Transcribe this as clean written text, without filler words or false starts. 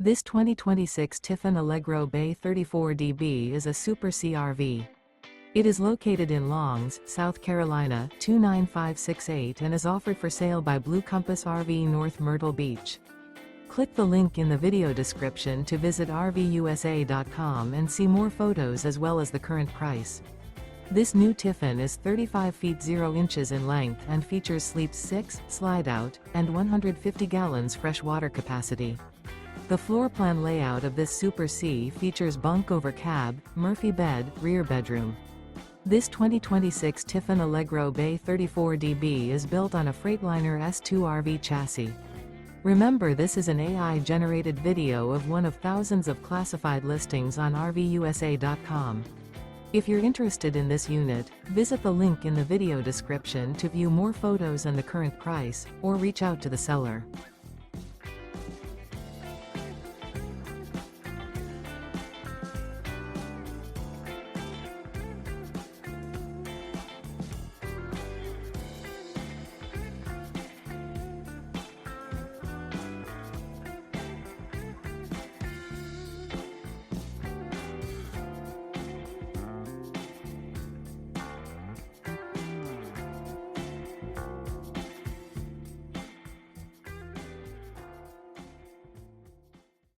This 2026 Tiffin Allegro Bay 34DB is a Super CRV. It is located in Longs, South Carolina 29568 and is offered for sale by Blue Compass RV North Myrtle Beach. Click the link in the video description to visit RVUSA.com and see more photos as well as the current price. This new Tiffin is 35 feet 0 inches in length and features sleeps 6, slide-out, and 150 gallons fresh water capacity. The floor plan layout of this Super C features bunk over cab, Murphy bed, rear bedroom. This 2026 Tiffin Allegro Bay 34DB is built on a Freightliner S2RV chassis. Remember, this is an AI-generated video of one of thousands of classified listings on RVUSA.com. If you're interested in this unit, visit the link in the video description to view more photos and the current price, or reach out to the seller.